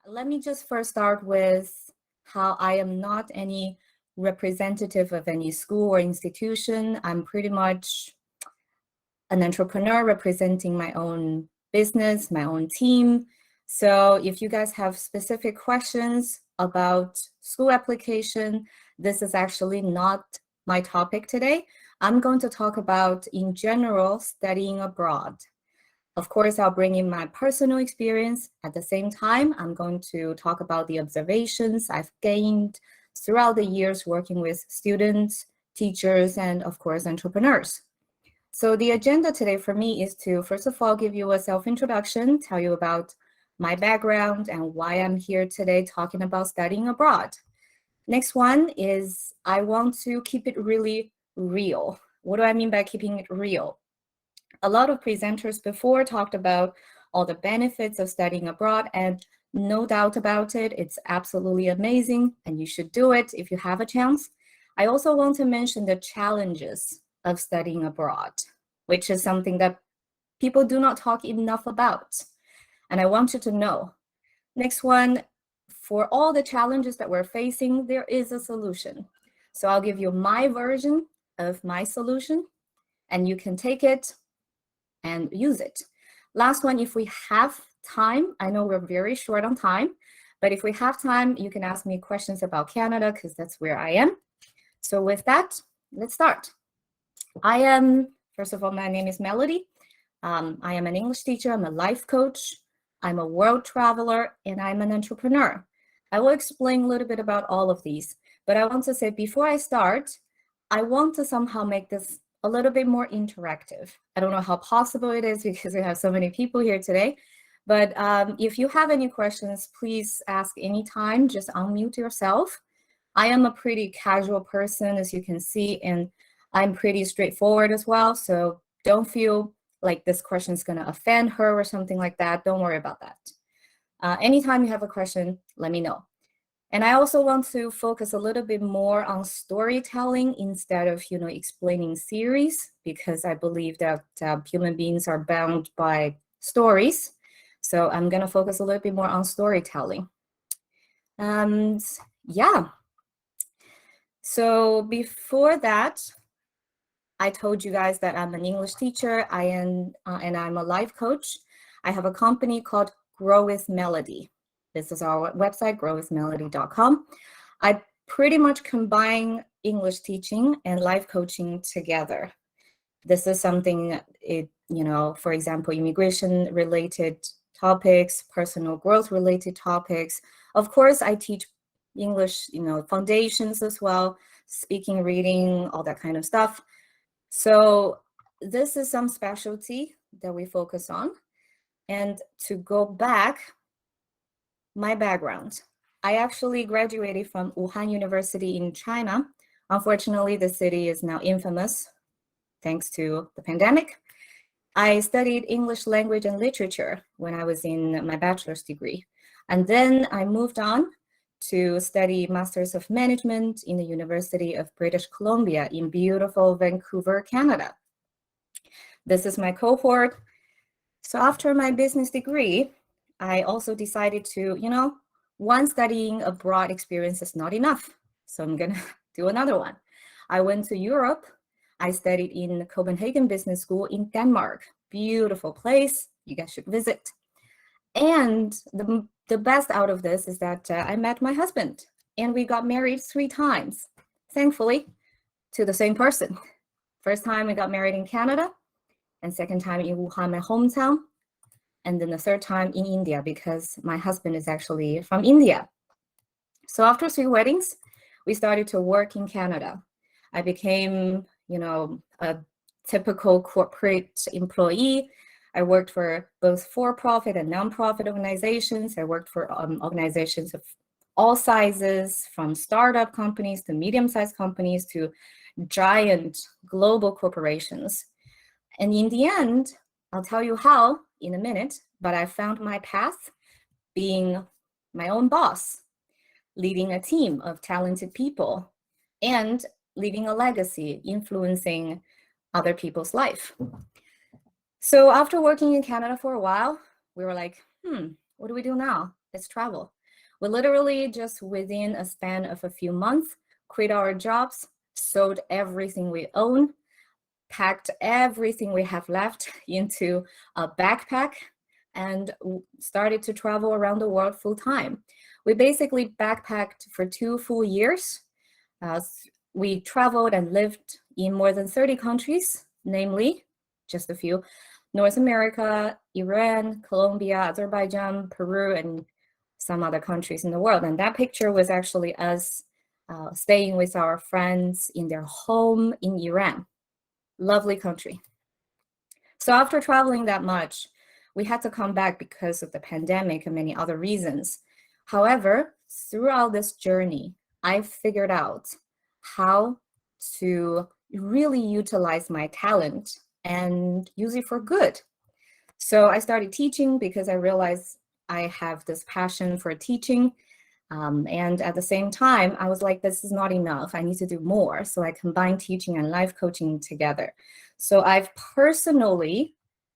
Let me just first start with how I am not any representative of any school or institution. I'm pretty much an entrepreneur representing my own business, my own team. So if you guys have specific questions about school application, this is actually not my topic today. I'm going to talk about, in general, studying abroad. Of course, I'll bring in my personal experience. At the same time, I'm going to talk about the observations I've gained throughout the years working with students, teachers, and of course, entrepreneurs. So the agenda today for me is to, first of all, give you a self-introduction, tell you about my background and why I'm here today talking about studying abroad. Next one is I want to keep it really real. What do I mean by keeping it real? A lot of presenters before talked about all the benefits of studying abroad, and no doubt about it, it's absolutely amazing and you should do it if you have a chance. I also want to mention the challenges of studying abroad, which is something that people do not talk enough about. And I want you to know. Next one, for all the challenges that we're facing, there is a solution. So I'll give you my version of my solution, and you can take it and use it. Last one, if we have time, I know we're very short on time, but if we have time, you can ask me questions about Canada because that's where I am. So with that, let's start. First of all, my name is Melody. I am an English teacher, I'm a life coach, I'm a world traveler, and I'm an entrepreneur. I will explain a little bit about all of these, but I want to say before I start, I want to somehow make this a little bit more interactive. I don't know how possible it is because we have so many people here today, but if you have any questions, please ask anytime, just unmute yourself. I am a pretty casual person, as you can see, and I'm pretty straightforward as well, so don't feel like this question is going to offend her or something like that. Don't worry about that. Anytime you have a question, let me know. And I also want to focus a little bit more on storytelling instead of, explaining theories, because I believe that human beings are bound by stories. So I'm going to focus a little bit more on storytelling. And yeah. So before that, I told you guys that I'm an English teacher. And I'm a life coach. I have a company called GrowWithMelody. This is our website, GrowWithMelody.com. I pretty much combine English teaching and life coaching together. This is something, for example, immigration-related topics, personal growth-related topics. Of course, I teach English, foundations as well, speaking, reading, all that kind of stuff. So this is some specialty that we focus on. And to go back, my background. I actually graduated from Wuhan University in China. Unfortunately, the city is now infamous thanks to the pandemic. I studied English language and literature when I was in my bachelor's degree. And then I moved on to study Masters of Management in the University of British Columbia in beautiful Vancouver, Canada. This is my cohort. So after my business degree, I also decided to, one studying abroad experience is not enough. So I'm gonna do another one. I went to Europe. I studied in Copenhagen Business School in Denmark. Beautiful place, you guys should visit. And the best out of this is that I met my husband and we got married 3 times, thankfully, to the same person. First time we got married in Canada, and second time in Wuhan, my hometown. And then the third time in India, because my husband is actually from India. So after 3 weddings, we started to work in Canada. I became, a typical corporate employee. I worked for both for-profit and non-profit organizations. I worked for organizations of all sizes, from startup companies to medium-sized companies to giant global corporations. And in the end, I'll tell you how in a minute, but I found my path being my own boss, leading a team of talented people, and leaving a legacy, influencing other people's life. So after working in Canada for a while, we were like, what do we do now? Let's travel. We literally just within a span of a few months, quit our jobs, sold everything we own, packed everything we have left into a backpack, and started to travel around the world full time. We basically backpacked for 2 full years. We traveled and lived in more than 30 countries, namely, just a few, North America, Iran, Colombia, Azerbaijan, Peru, and some other countries in the world. And that picture was actually us staying with our friends in their home in Iran. Lovely country. So after traveling that much, we had to come back because of the pandemic and many other reasons. However, throughout this journey, I figured out how to really utilize my talent and use it for good. So I started teaching because I realized I have this passion for teaching. And at the same time, I was like, this is not enough. I need to do more. So I combined teaching and life coaching together. So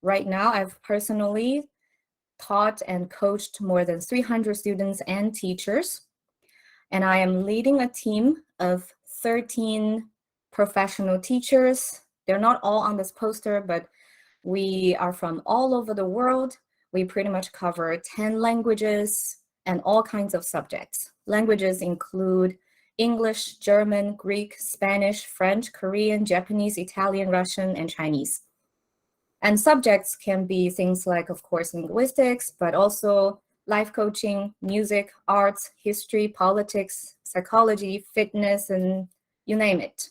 right now, I've personally taught and coached more than 300 students and teachers. And I am leading a team of 13 professional teachers. They're not all on this poster, but we are from all over the world. We pretty much cover 10 languages and all kinds of subjects. Languages include English, German, Greek, Spanish, French, Korean, Japanese, Italian, Russian, and Chinese. And subjects can be things like, of course, linguistics, but also life coaching, music, arts, history, politics, psychology, fitness, and you name it.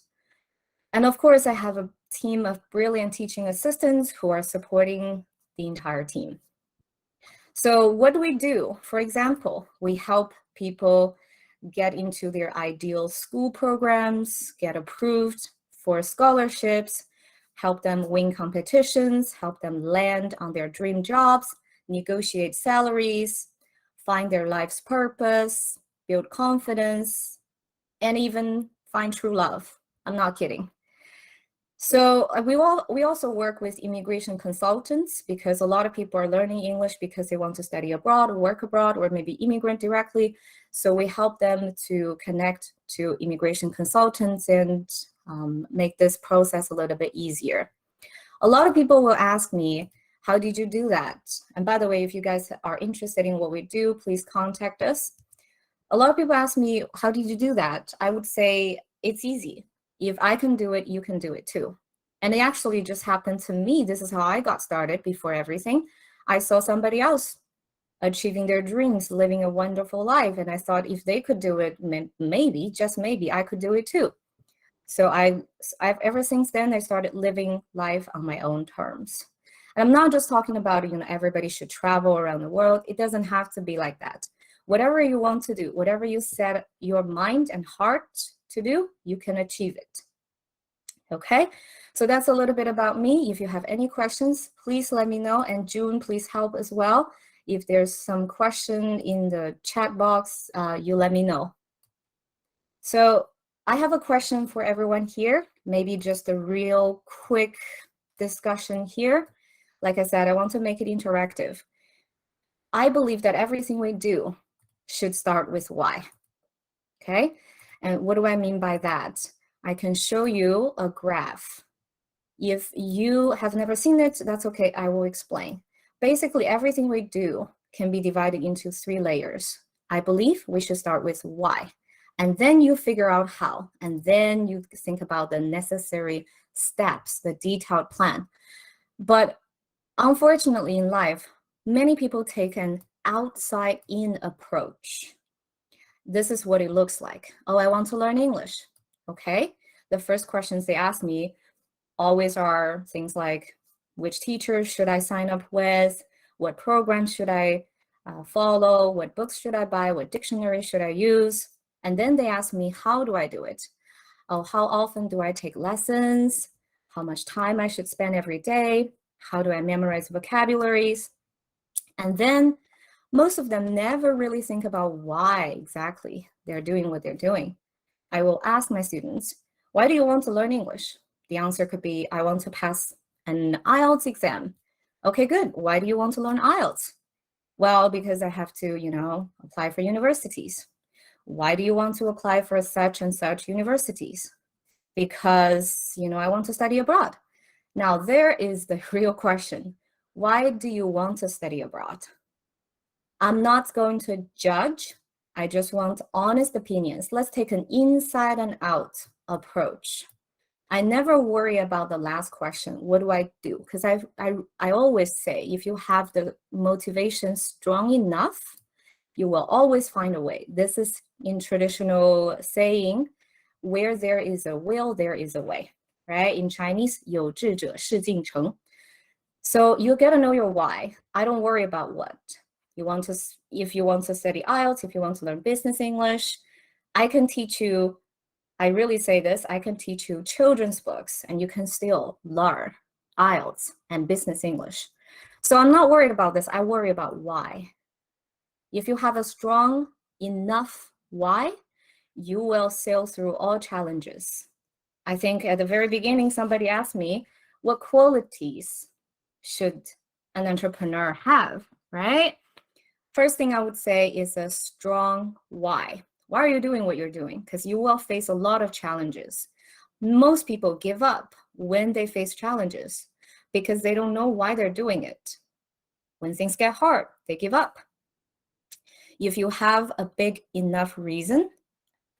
And of course, I have a team of brilliant teaching assistants who are supporting the entire team. So what do we do? For example, we help people get into their ideal school programs, get approved for scholarships, help them win competitions, help them land on their dream jobs, negotiate salaries, find their life's purpose, build confidence, and even find true love. I'm not kidding. So we also work with immigration consultants because a lot of people are learning English because they want to study abroad or work abroad or maybe immigrant directly. So we help them to connect to immigration consultants and make this process a little bit easier. A lot of people will ask me, how did you do that? And by the way, if you guys are interested in what we do, please contact us. A lot of people ask me, how did you do that? I would say it's easy. If I can do it, you can do it too. And it actually just happened to me. This is how I got started before everything. I saw somebody else achieving their dreams, living a wonderful life. And I thought if they could do it, maybe, just maybe, I could do it too. So I've ever since then, I started living life on my own terms. And I'm not just talking about, everybody should travel around the world. It doesn't have to be like that. Whatever you want to do, whatever you set your mind and heart to do, you can achieve it. Okay, so that's a little bit about me. If you have any questions, please let me know. And June, please help as well. If there's some question in the chat box, you let me know. So I have a question for everyone here, maybe just a real quick discussion here. Like I said, I want to make it interactive. I believe that everything we do should start with why. Okay, and what do I mean by that? I can show you a graph. If you have never seen it, that's okay, I will explain. Basically, everything we do can be divided into 3 layers. I believe we should start with why, and then you figure out how, and then you think about the necessary steps, the detailed plan. But unfortunately in life, many people take an outside-in approach. This is what it looks like. Oh, I want to learn English. Okay, the first questions they ask me always are things like, which teachers should I sign up with? What programs should I follow? What books should I buy? What dictionary should I use? And then they ask me, how do I do it? Oh, how often do I take lessons? How much time I should spend every day? How do I memorize vocabularies? And then most of them never really think about why exactly they're doing what they're doing. I will ask my students, why do you want to learn English? The answer could be, I want to pass an IELTS exam. Okay, good. Why do you want to learn IELTS? Well, because I have to, apply for universities. Why do you want to apply for such and such universities? Because, I want to study abroad. Now, there is the real question. Why do you want to study abroad? I'm not going to judge. I just want honest opinions. Let's take an inside and out approach. I never worry about the last question. What do I do? Because I always say, if you have the motivation strong enough, you will always find a way. This is in traditional saying, where there is a will, there is a way, right? In Chinese, 有志者事竟成. So you got to know your why. I don't worry about what. If you want to study IELTS, if you want to learn business English, I can teach you, I really say this, I can teach you children's books and you can still learn IELTS and business English. So I'm not worried about this. I worry about why. If you have a strong enough why, you will sail through all challenges. I think at the very beginning, somebody asked me, what qualities should an entrepreneur have, right? First thing I would say is a strong why. Why are you doing what you're doing? Because you will face a lot of challenges. Most people give up when they face challenges because they don't know why they're doing it. When things get hard, they give up. If you have a big enough reason,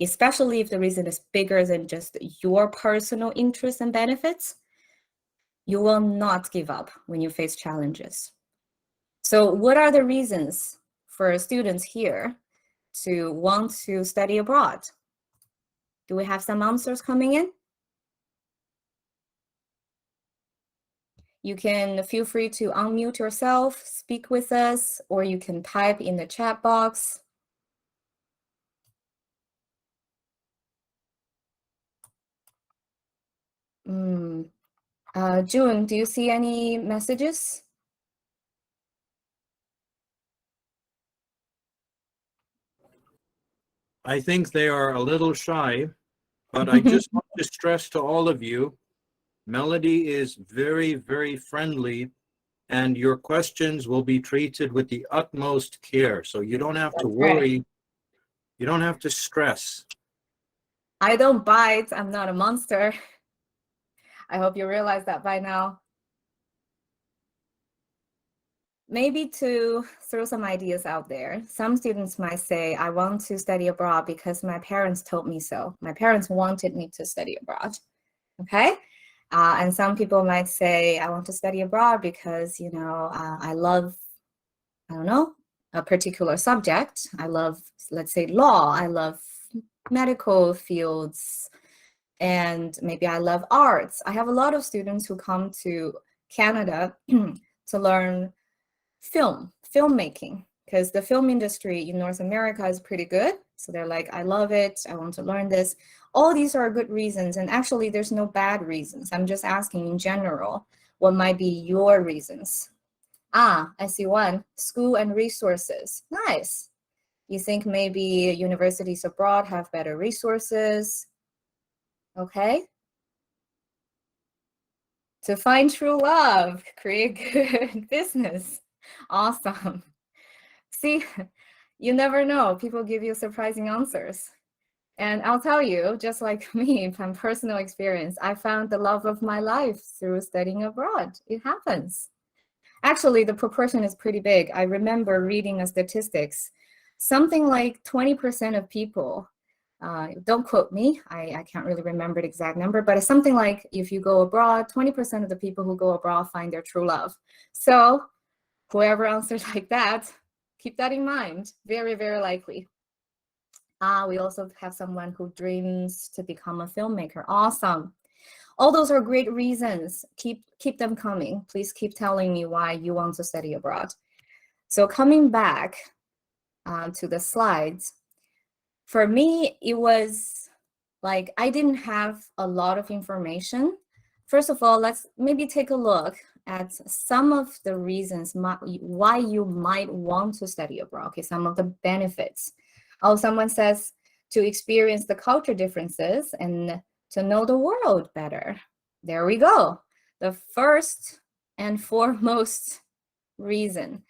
especially if the reason is bigger than just your personal interests and benefits, you will not give up when you face challenges. So what are the reasons for students here to want to study abroad? Do we have some answers coming in? You can feel free to unmute yourself, speak with us, or you can type in the chat box. June, do you see any messages? I think they are a little shy, but I just want to stress to all of you, Melody is very, very friendly, and your questions will be treated with the utmost care. So you don't have to worry. Right. You don't have to stress. I don't bite. I'm not a monster. I hope you realize that by now. Maybe to throw some ideas out there, some students might say, I want to study abroad because my parents told me so. My parents wanted me to study abroad, okay? And some people might say, I want to study abroad because, I love, I don't know, a particular subject. I love, let's say, law. I love medical fields, and maybe I love arts. I have a lot of students who come to Canada to learn filmmaking, because the film industry in North America is pretty good. So they're like, I love it. I want to learn this. All these are good reasons. And actually, there's no bad reasons. I'm just asking in general, what might be your reasons? I see one, school and resources. Nice. You think maybe universities abroad have better resources? Okay. To find true love, create good business. Awesome. See, you never know. People give you surprising answers. And I'll tell you, just like me, from personal experience, I found the love of my life through studying abroad. It happens. Actually, the proportion is pretty big. I remember reading a statistics. Something like 20% of people, don't quote me, I can't really remember the exact number, but it's something like if you go abroad, 20% of the people who go abroad find their true love. So whoever answers like that, keep that in mind. Very, very likely. We also have someone who dreams to become a filmmaker. Awesome. All those are great reasons. Keep them coming. Please keep telling me why you want to study abroad. So coming back to the slides, for me, it was like I didn't have a lot of information. First of all, let's maybe take a look at some of the reasons why you might want to study abroad. Okay, some of the benefits. Oh, someone says to experience the culture differences and to know the world better. There we go. The first and foremost reason.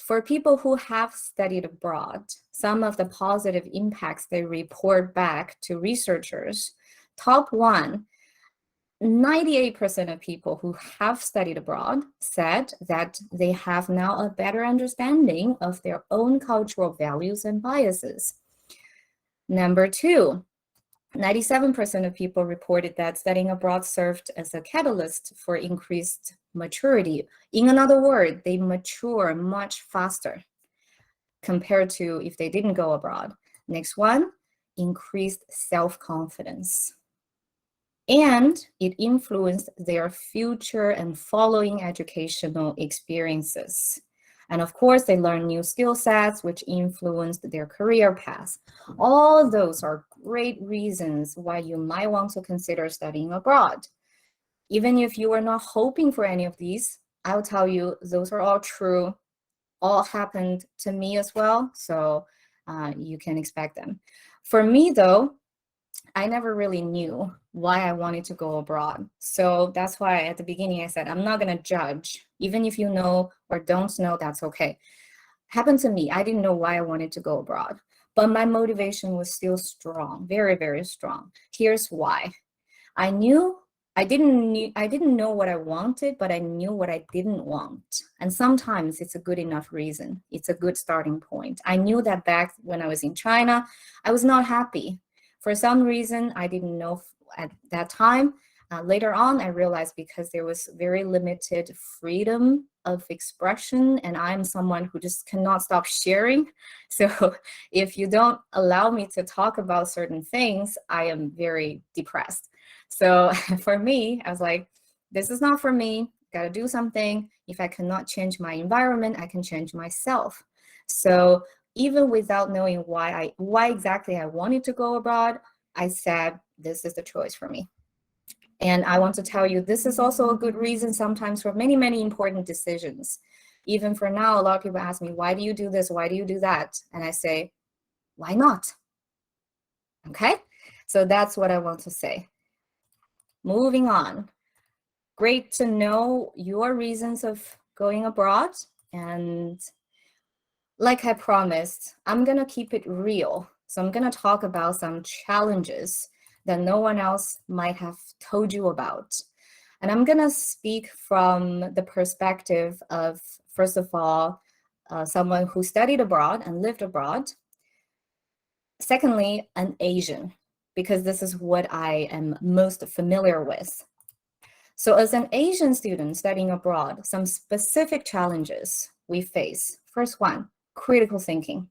For people who have studied abroad, some of the positive impacts they report back to researchers, top one, 98% of people who have studied abroad said that they have now a better understanding of their own cultural values and biases. Number two, 97% of people reported that studying abroad served as a catalyst for increased maturity. In another word, they mature much faster compared to if they didn't go abroad. Next one, increased self-confidence. And it influenced their future and following educational experiences. And of course, they learn new skill sets, which influenced their career path. All of those are great reasons why you might want to consider studying abroad. Even if you are not hoping for any of these, I'll tell you, those are all true. All happened to me as well, so you can expect them. For me, though, I never really knew why I wanted to go abroad. So that's why at the beginning I said, I'm not going to judge. Even if you know or don't know, that's okay. Happened to me. I didn't know why I wanted to go abroad, but my motivation was still strong, very, very strong. Here's why. I didn't know what I wanted, but I knew what I didn't want. And sometimes it's a good enough reason. It's a good starting point. I knew that back when I was in China, I was not happy. For some reason, I didn't know at that time. Later on, I realized because there was very limited freedom of expression, and I'm someone who just cannot stop sharing. So if you don't allow me to talk about certain things, I am very depressed. So for me, I was like, this is not for me, gotta do something. If I cannot change my environment, I can change myself. So even without knowing why exactly I wanted to go abroad, I said, this is the choice for me. And I want to tell you, this is also a good reason sometimes for many, many important decisions. Even for now, a lot of people ask me, why do you do this? Why do you do that? And I say, why not? Okay, so that's what I want to say. Moving on. Great to know your reasons of going abroad. And like I promised, I'm going to keep it real. So I'm going to talk about some challenges that no one else might have told you about. And I'm going to speak from the perspective of, first of all, someone who studied abroad and lived abroad. Secondly, an Asian, because this is what I am most familiar with. So as an Asian student studying abroad, some specific challenges we face. First one, critical thinking.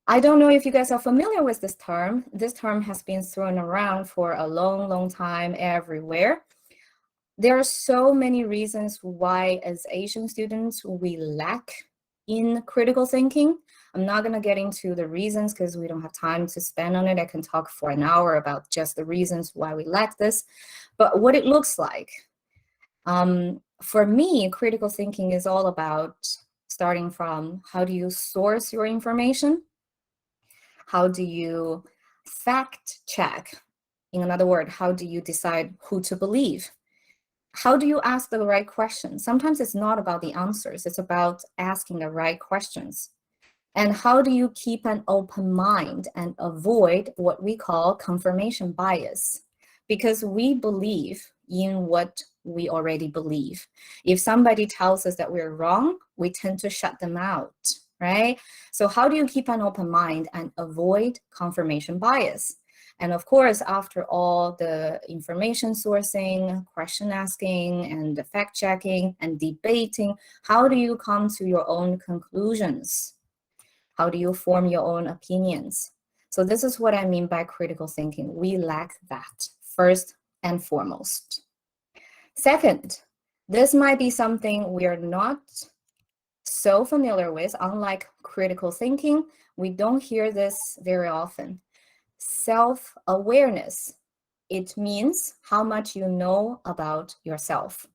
I don't know if you guys are familiar with this term. This term has been thrown around for a long, long time everywhere. There are so many reasons why as Asian students we lack in critical thinking. I'm not going to get into the reasons because we don't have time to spend on it. I can talk for an hour about just the reasons why we lack this, but what it looks like. For me, critical thinking is all about starting from how do you source your information? How do you fact check? In other words, how do you decide who to believe? How do you ask the right questions? Sometimes it's not about the answers, it's about asking the right questions. And how do you keep an open mind and avoid what we call confirmation bias? Because we believe in what we already believe. If somebody tells us that we're wrong, we tend to shut them out, right? So how do you keep an open mind and avoid confirmation bias? And of course, after all the information sourcing, question asking, and fact checking and debating, how do you come to your own conclusions? How do you form your own opinions? So this is what I mean by critical thinking. We lack that first and foremost. Second, this might be something we are not so familiar with. Unlike critical thinking, we don't hear this very often. Self-awareness. It means how much you know about yourself.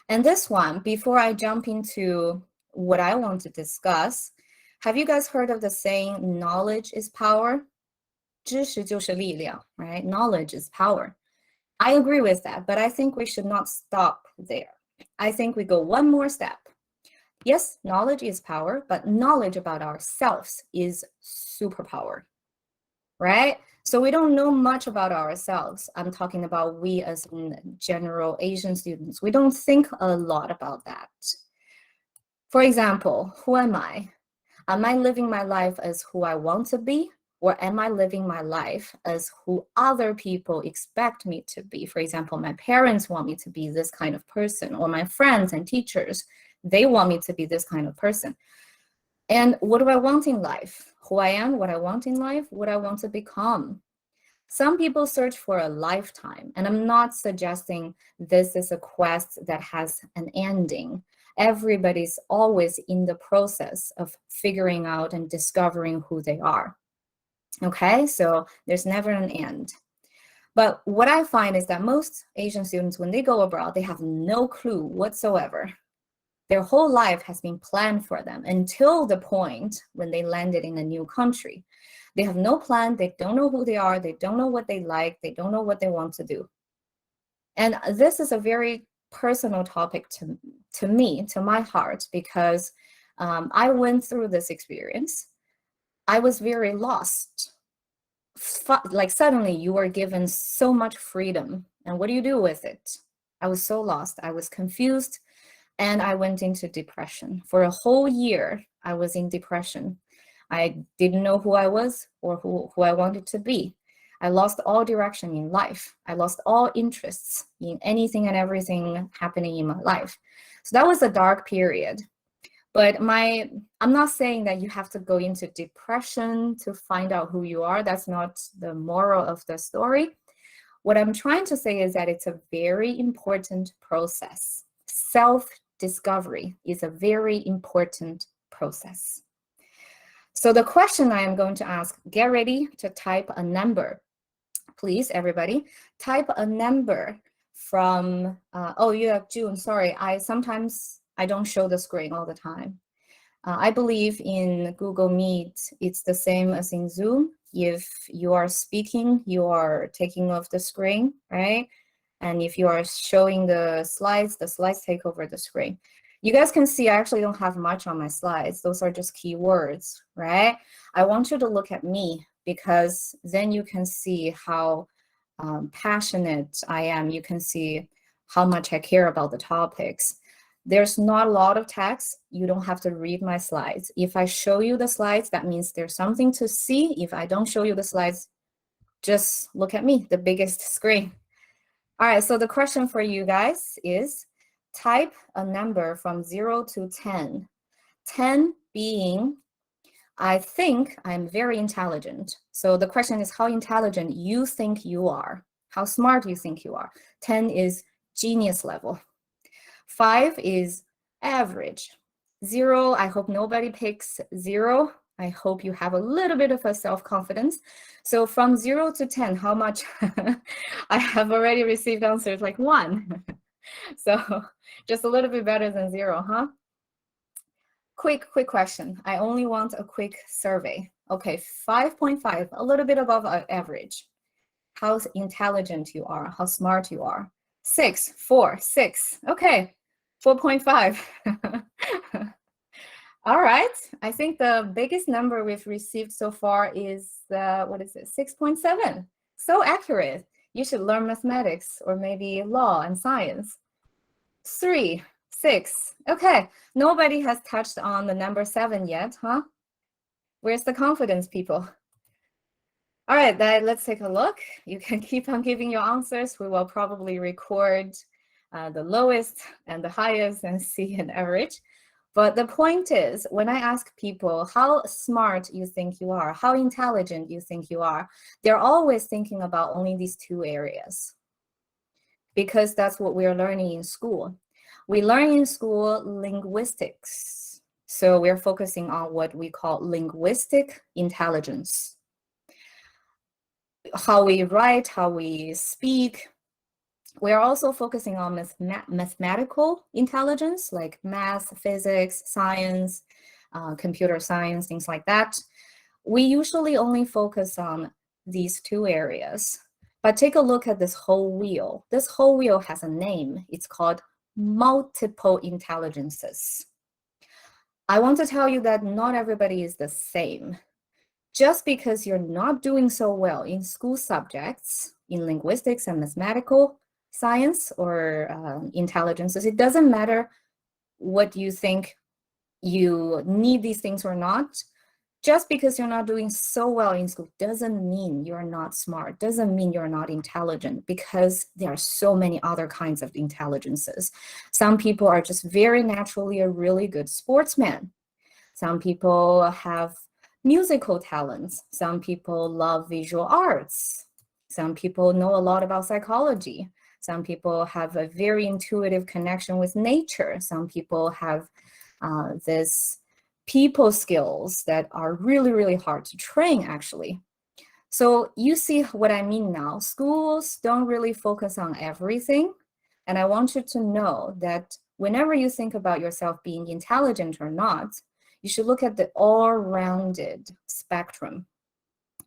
And this one, before I jump into what I want to discuss, have you guys heard of the saying, knowledge is power? 知识就是力量, right? Knowledge is power. I agree with that, but I think we should not stop there. I think we go one more step. Yes, knowledge is power, but knowledge about ourselves is superpower, right? So we don't know much about ourselves. I'm talking about we as in general Asian students. We don't think a lot about that. For example, who am I? Am I living my life as who I want to be? Or am I living my life as who other people expect me to be? For example, my parents want me to be this kind of person, or my friends and teachers, they want me to be this kind of person. And what do I want in life? Who I am, what I want in life, what I want to become. Some people search for a lifetime, and I'm not suggesting this is a quest that has an ending. Everybody's always in the process of figuring out and discovering who they are. Okay, so there's never an end. But what I find is that most Asian students, when they go abroad, they have no clue whatsoever. Their whole life has been planned for them until the point when they landed in a new country. They have no plan, they don't know who they are, they don't know what they like, they don't know what they want to do. And this is a very personal topic to me, to my heart, because I went through this experience. I was very lost. Like suddenly you were given so much freedom, and what do you do with it? I was so lost, I was confused, and I went into depression. For a whole year, I was in depression. I didn't know who I was or who I wanted to be. I lost all direction in life. I lost all interests in anything and everything happening in my life. So that was a dark period. But I'm not saying that you have to go into depression to find out who you are. That's not the moral of the story. What I'm trying to say is that it's a very important process. Self-discovery is a very important process. So the question I am going to ask, get ready to type a number. Please, everybody, type a number from, oh, you have June, sorry. Sometimes I don't show the screen all the time. I believe in Google Meet, it's the same as in Zoom. If you are speaking, you are taking off the screen, right? And if you are showing the slides take over the screen. You guys can see I actually don't have much on my slides. Those are just keywords, right? I want you to look at me, because then you can see how passionate I am. You can see how much I care about the topics. There's not a lot of text. You don't have to read my slides. If I show you the slides, that means there's something to see. If I don't show you the slides, just look at me, the biggest screen. All right, so the question for you guys is, type a number from 0 to 10. 10 being, I think I'm very intelligent. So the question is how intelligent you think you are, how smart you think you are. 10 is genius level. 5 is average. 0, I hope nobody picks 0. I hope you have a little bit of a self-confidence. So from 0 to 10, how much? I have already received answers like 1. So just a little bit better than 0, huh? Quick question. I only want a quick survey. Okay, 5.5, a little bit above average. How intelligent you are, how smart you are. 6, 4, 6. Okay, 4.5. All right, I think the biggest number we've received so far is, what is it, 6.7. So accurate. You should learn mathematics or maybe law and science. 3, 6. Okay, nobody has touched on the number 7 yet, huh? Where's the confidence, people? All right, let's take a look. You can keep on giving your answers. We will probably record the lowest and the highest and see an average. But the point is, when I ask people how smart you think you are, how intelligent you think you are, they're always thinking about only these 2 areas, because that's what we're learning in school. We learn in school linguistics. So we're focusing on what we call linguistic intelligence. How we write, how we speak. We're also focusing on mathematical intelligence, like math, physics, science, computer science, things like that. We usually only focus on these 2 areas. But take a look at this whole wheel. This whole wheel has a name. It's called multiple intelligences. I want to tell you that not everybody is the same. Just because you're not doing so well in school subjects, in linguistics and mathematical science or intelligences, it doesn't matter what you think you need these things or not. Just because you're not doing so well in school doesn't mean you're not smart, doesn't mean you're not intelligent, because there are so many other kinds of intelligences. Some people are just very naturally a really good sportsman. Some people have musical talents. Some people love visual arts. Some people know a lot about psychology. Some people have a very intuitive connection with nature. Some people have this people skills that are really, really hard to train, actually. So you see what I mean now. Schools don't really focus on everything. And I want you to know that whenever you think about yourself being intelligent or not, you should look at the all-rounded spectrum,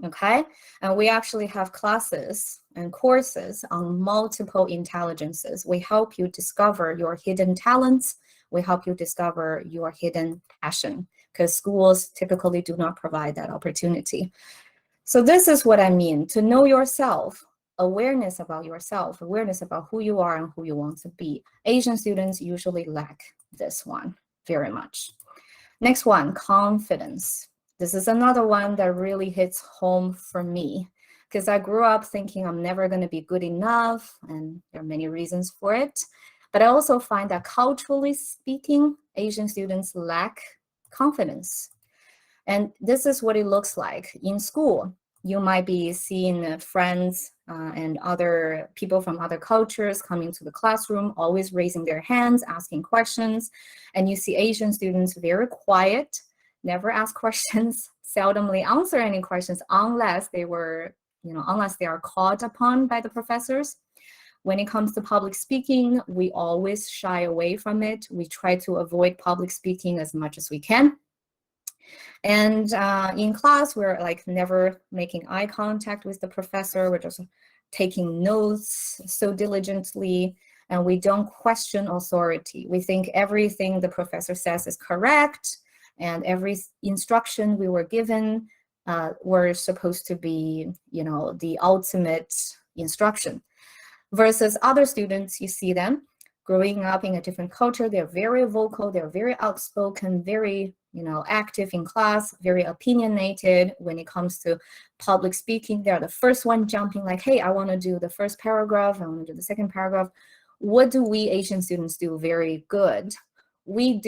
okay? And we actually have classes and courses on multiple intelligences. We help you discover your hidden talents. We help you discover your hidden passion, because schools typically do not provide that opportunity. So this is what I mean, to know yourself, awareness about yourself, awareness about who you are and who you want to be. Asian students usually lack this one very much. Next one, confidence. This is another one that really hits home for me, because I grew up thinking I'm never going to be good enough, and there are many reasons for it. But I also find that culturally speaking, Asian students lack confidence. And this is what it looks like in school. You might be seeing friends and other people from other cultures coming to the classroom, always raising their hands, asking questions. And you see Asian students very quiet, never ask questions, seldomly answer any questions unless they were, unless they are called upon by the professors. When it comes to public speaking, we always shy away from it. We try to avoid public speaking as much as we can. And in class, we're like never making eye contact with the professor. We're just taking notes so diligently, and we don't question authority. We think everything the professor says is correct, and every instruction we were given were supposed to be, the ultimate instruction. Versus other students, you see them growing up in a different culture. They're very vocal, they're very outspoken, very active in class, very opinionated. When it comes to public speaking, they're the first one jumping like, hey, I want to do the first paragraph, I want to do the second paragraph. What do we Asian students do very good? We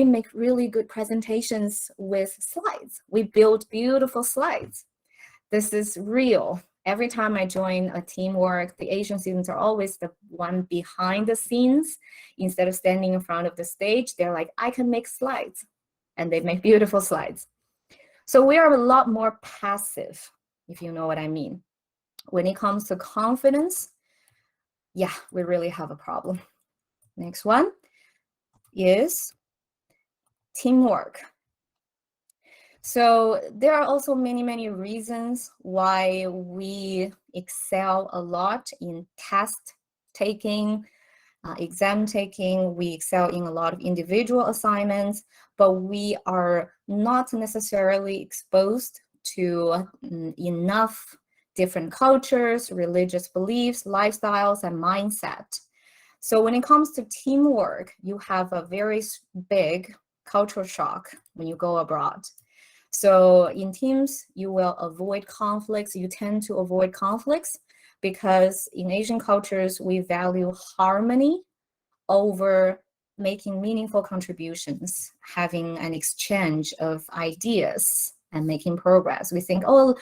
make really good presentations with slides. We build beautiful slides. This is real. Every time I join a teamwork, the Asian students are always the one behind the scenes. Instead of standing in front of the stage, they're like, I can make slides. And they make beautiful slides. So we are a lot more passive, if you know what I mean. When it comes to confidence, yeah, we really have a problem. Next one is teamwork. So there are also many, many reasons why we excel a lot in test taking, exam taking. We excel in a lot of individual assignments, but we are not necessarily exposed to enough different cultures, religious beliefs, lifestyles, and mindset. So when it comes to teamwork, you have a very big cultural shock when you go abroad. So in teams, you will avoid conflicts. You tend to avoid conflicts because in Asian cultures, we value harmony over making meaningful contributions, having an exchange of ideas and making progress. We think, oh,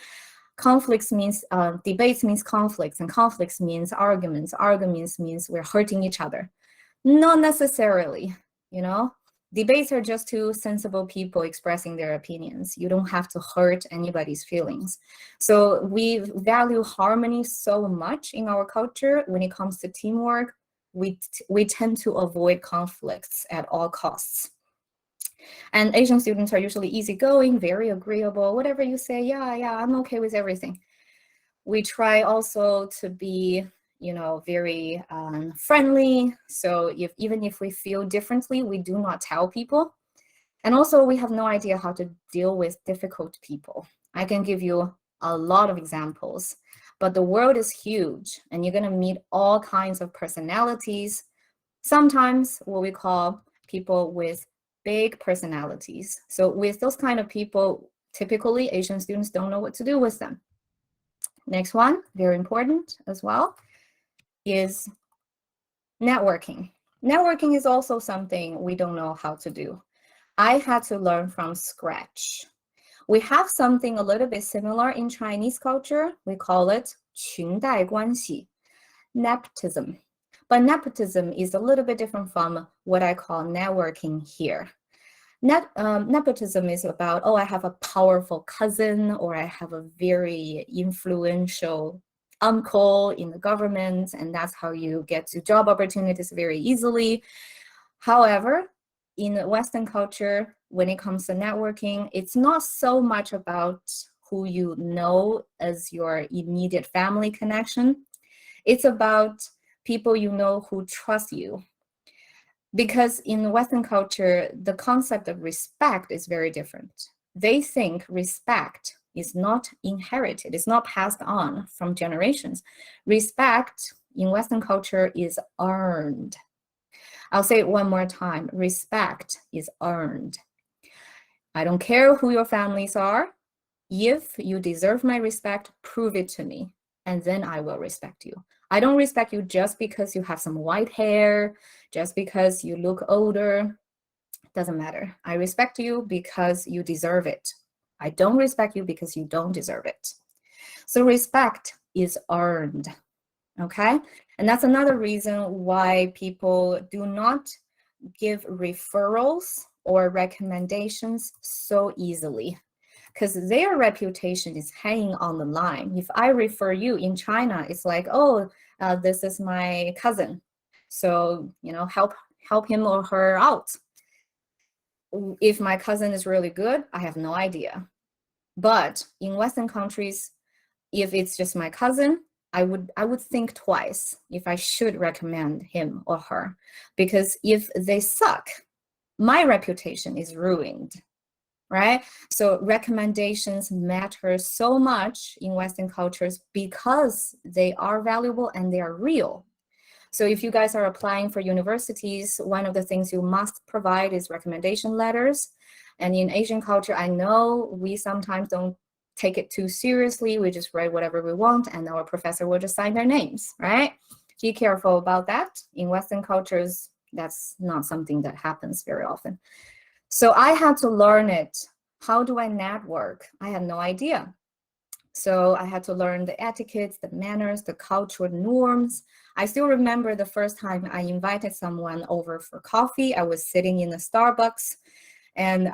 conflicts means, debates means conflicts, and conflicts means arguments. Arguments means we're hurting each other. Not necessarily, Debates are just two sensible people expressing their opinions. You don't have to hurt anybody's feelings. So we value harmony so much in our culture. When it comes to teamwork, we tend to avoid conflicts at all costs. And Asian students are usually easygoing, very agreeable. Whatever you say, yeah, I'm okay with everything. We try also to be very friendly. So even if we feel differently, we do not tell people. And also, we have no idea how to deal with difficult people. I can give you a lot of examples, but the world is huge and you're going to meet all kinds of personalities. Sometimes what we call people with big personalities. So with those kind of people, typically Asian students don't know what to do with them. Next one, very important as well, is networking. Networking is also something we don't know how to do. I had to learn from scratch. We have something a little bit similar in Chinese culture. We call it 裙带关系, nepotism. But nepotism is a little bit different from what I call networking here. Nepotism is about, oh, I have a powerful cousin, or I have a very influential uncle in the government, and that's how you get to job opportunities very easily. However, in Western culture, when it comes to networking, it's not so much about who you know as your immediate family connection. It's about people you know who trust you. Because in Western culture, the concept of respect is very different. They think respect is not inherited, it's not passed on from generations. Respect in Western culture is earned. I'll say it one more time, respect is earned. I don't care who your families are. If you deserve my respect, prove it to me, and then I will respect you. I don't respect you just because you have some white hair, just because you look older. Doesn't matter. I respect you because you deserve it. I don't respect you because you don't deserve it. So respect is earned, okay? And that's another reason why people do not give referrals or recommendations so easily, because their reputation is hanging on the line. If I refer you in China, it's like, oh, this is my cousin, so help him or her out. If my cousin is really good, I have no idea. But in Western countries, if it's just my cousin, I would think twice if I should recommend him or her, because if they suck, my reputation is ruined, right? So recommendations matter so much in Western cultures because they are valuable and they are real. So if you guys are applying for universities, one of the things you must provide is recommendation letters. And in Asian culture, I know we sometimes don't take it too seriously. We just write whatever we want and our professor will just sign their names, right? Be careful about that. In Western cultures, that's not something that happens very often. So I had to learn it. How do I network? I had no idea. So I had to learn the etiquettes, the manners, the cultural norms. I still remember the first time I invited someone over for coffee. I was sitting in the Starbucks and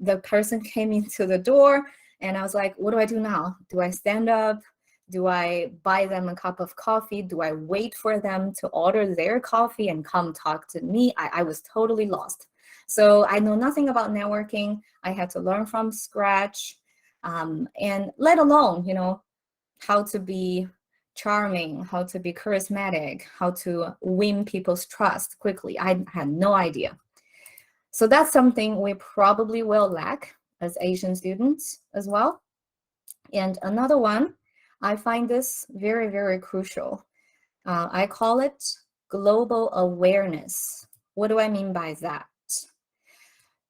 the person came into the door and I was like, what do I do now? Do I stand up? Do I buy them a cup of coffee? Do I wait for them to order their coffee and come talk to me? I was totally lost. So I know nothing about networking. I had to learn from scratch, and let alone, how to be charming, how to be charismatic, how to win people's trust quickly. I had no idea. So that's something we probably will lack as Asian students as well. And another one, I find this very, very crucial. I call it global awareness. What do I mean by that?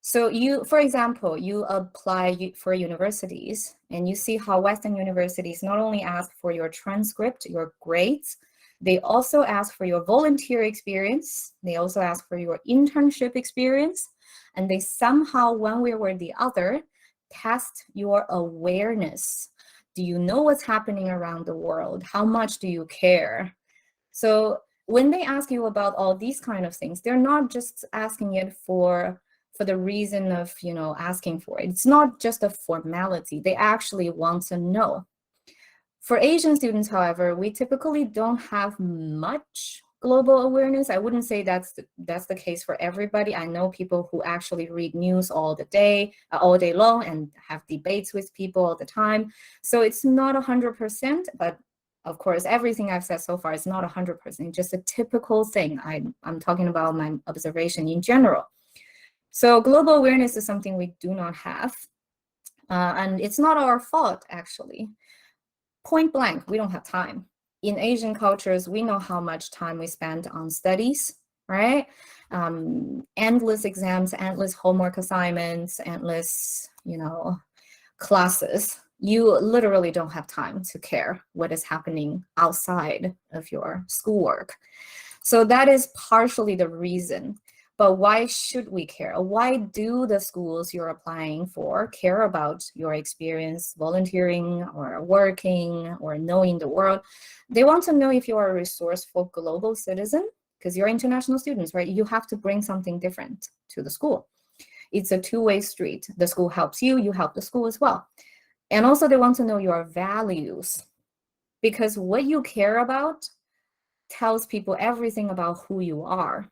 So for example, you apply for universities and you see how Western universities not only ask for your transcript, your grades, they also ask for your volunteer experience. They also ask for your internship experience. And they somehow, one way or the other, test your awareness. Do you know what's happening around the world? How much do you care? So when they ask you about all these kind of things, they're not just asking it for the reason of, asking for it. It's not just a formality. They actually want to know. For Asian students, however, we typically don't have much global awareness. I wouldn't say that's the case for everybody. I know people who actually read news all day long and have debates with people all the time. So it's not 100%, but of course, everything I've said so far is not 100%, just a typical thing. I'm talking about my observation in general. So global awareness is something we do not have. And it's not our fault, actually. Point blank, we don't have time. In Asian cultures, we know how much time we spend on studies, right? Endless exams, endless homework assignments, endless, classes. You literally don't have time to care what is happening outside of your schoolwork. So that is partially the reason. But why should we care? Why do the schools you're applying for care about your experience volunteering or working or knowing the world? They want to know if you are a resourceful global citizen, because you're international students, right? You have to bring something different to the school. It's a two-way street. The school helps you, you help the school as well. And also they want to know your values, because what you care about tells people everything about who you are.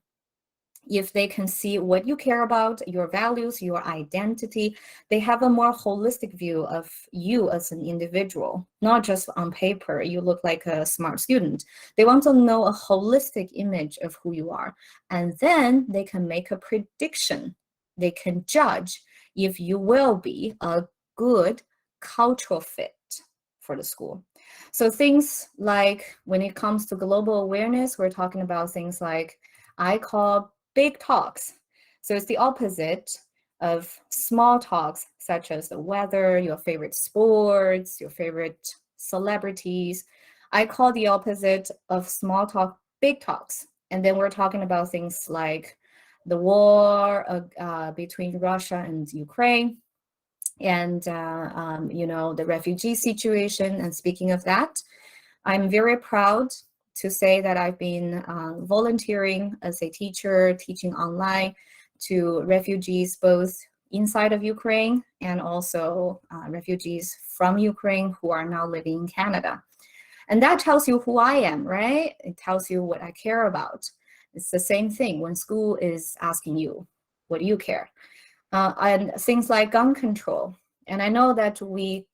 If they can see what you care about, your values, your identity, they have a more holistic view of you as an individual, not just on paper, you look like a smart student. They want to know a holistic image of who you are. And then they can make a prediction. They can judge if you will be a good cultural fit for the school. So things like when it comes to global awareness, we're talking about things like I call big talks. So it's the opposite of small talks, such as the weather, your favorite sports, your favorite celebrities. I call the opposite of small talk big talks. And then we're talking about things like the war between Russia and Ukraine, and the refugee situation. And speaking of that, I'm very proud to say that I've been volunteering as a teacher, teaching online to refugees both inside of Ukraine and also refugees from Ukraine who are now living in Canada. And that tells you who I am, right? It tells you what I care about. It's the same thing when school is asking you, what do you care? And things like gun control. And I know that we,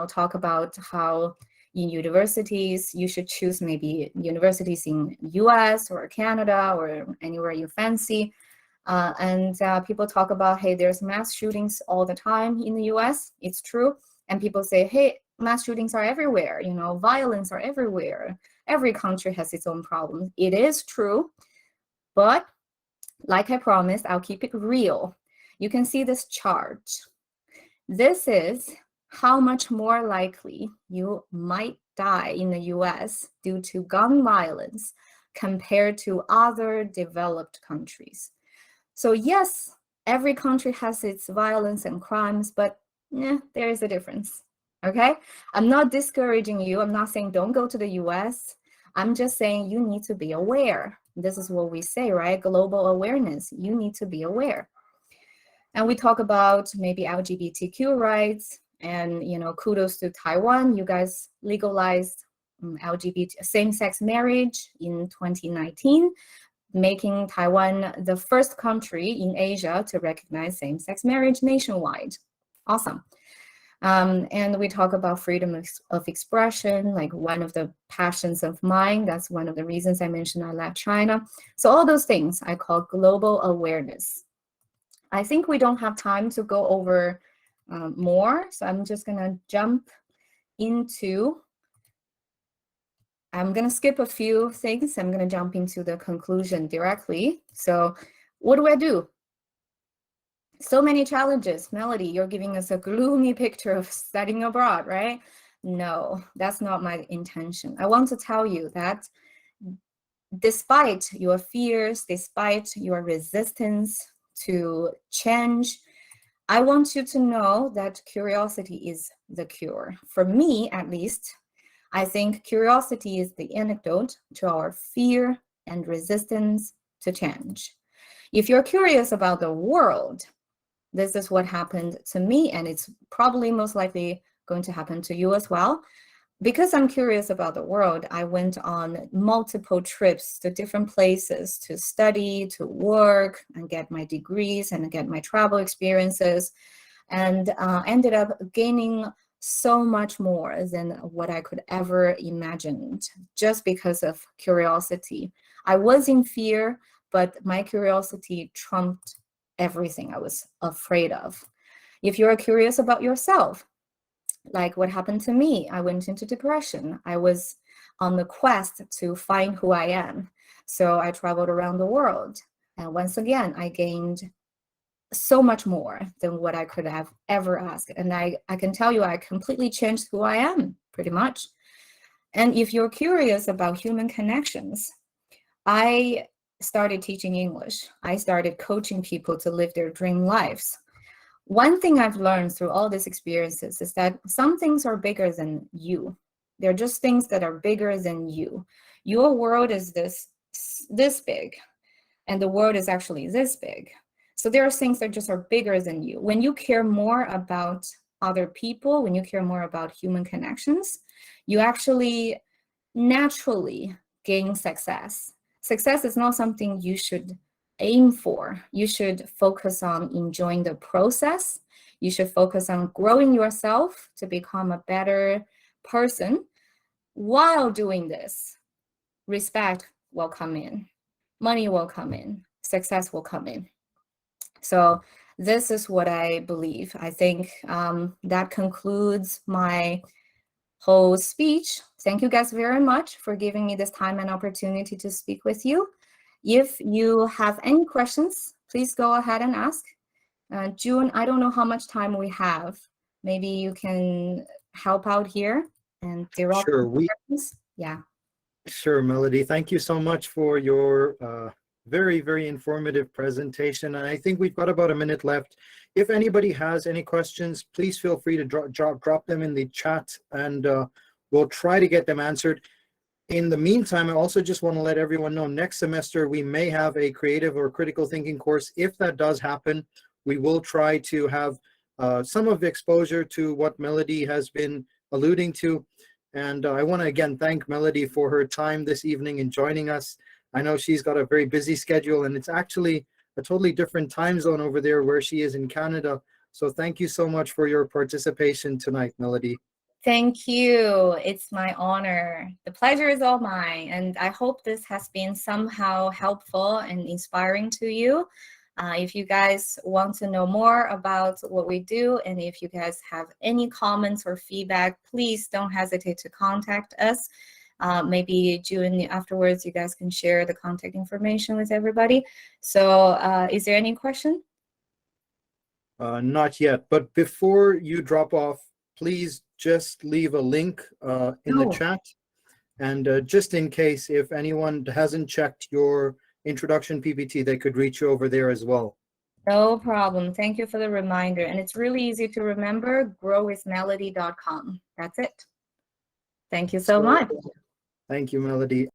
talk about how in universities, you should choose maybe universities in US or Canada or anywhere you fancy. And people talk about, hey, there's mass shootings all the time in the US. It's true. And people say, hey, mass shootings are everywhere. Violence are everywhere. Every country has its own problems. It is true. But like I promised, I'll keep it real. You can see this chart. This is how much more likely you might die in the US due to gun violence compared to other developed countries. So yes, every country has its violence and crimes, but there is a difference, okay? I'm not discouraging you. I'm not saying don't go to the US. I'm just saying you need to be aware. This is what we say, right? Global awareness. You need to be aware. And we talk about maybe LGBTQ rights, and kudos to Taiwan. You guys legalized LGBT same-sex marriage in 2019, making Taiwan the first country in Asia to recognize same-sex marriage nationwide. Awesome. And we talk about freedom of expression, like one of the passions of mine. That's one of the reasons I mentioned I left China. So all those things I call global awareness. I think we don't have time to go over more, so I'm just gonna jump into, I'm gonna skip a few things. I'm gonna jump into the conclusion directly. So what do I do? So many challenges. Melody, you're giving us a gloomy picture of studying abroad, right? No, that's not my intention. I want to tell you that despite your fears, despite your resistance to change, I want you to know that curiosity is the cure. For me, at least, I think curiosity is the antidote to our fear and resistance to change. If you're curious about the world, this is what happened to me, and it's probably most likely going to happen to you as well. Because I'm curious about the world, I went on multiple trips to different places to study, to work, and get my degrees and get my travel experiences, and ended up gaining so much more than what I could ever imagined just because of curiosity. I was in fear, but my curiosity trumped everything I was afraid of. If you're curious about yourself, like what happened to me, I went into depression. I was on the quest to find who I am. So I traveled around the world. And once again, I gained so much more than what I could have ever asked. And I can tell you, I completely changed who I am, pretty much. And if you're curious about human connections, I started teaching English. I started coaching people to live their dream lives. One thing I've learned through all these experiences is that some things are bigger than you. They're just things that are bigger than you. Your world is this big, and the world is actually this big. So there are things that just are bigger than you. When you care more about other people, when you care more about human connections, you actually naturally gain success. Success is not something you should aim for. You should focus on enjoying the process. You should focus on growing yourself to become a better person. While doing this, respect will come in, money will come in, success will come in. So this is what I believe. I think that concludes my whole speech. Thank you guys very much for giving me this time and opportunity to speak with you. If you have any questions, please go ahead and ask. June, I don't know how much time we have. Maybe you can help out here and direct questions. Yeah. Sure, Melody. Thank you so much for your very, very informative presentation. And I think we've got about a minute left. If anybody has any questions, please feel free to drop them in the chat, and we'll try to get them answered. In the meantime, I also just want to let everyone know next semester we may have a creative or critical thinking course. If that does happen, we will try to have some of the exposure to what Melody has been alluding to. And I want to again thank Melody for her time this evening and joining us. I know she's got a very busy schedule, and it's actually a totally different time zone over there where she is in Canada. So thank you so much for your participation tonight, Melody. Thank you. It's my honor. The pleasure is all mine. And I hope this has been somehow helpful and inspiring to you. If you guys want to know more about what we do, and if you guys have any comments or feedback, please don't hesitate to contact us. Maybe June, afterwards, you guys can share the contact information with everybody. So is there any question? Not yet, but before you drop off, please just leave a link in the chat. And just in case, if anyone hasn't checked your introduction PPT, they could reach you over there as well. No problem. Thank you for the reminder. And it's really easy to remember, GrowWithMelody.com. That's it. Thank you so much. Thank you, Melody.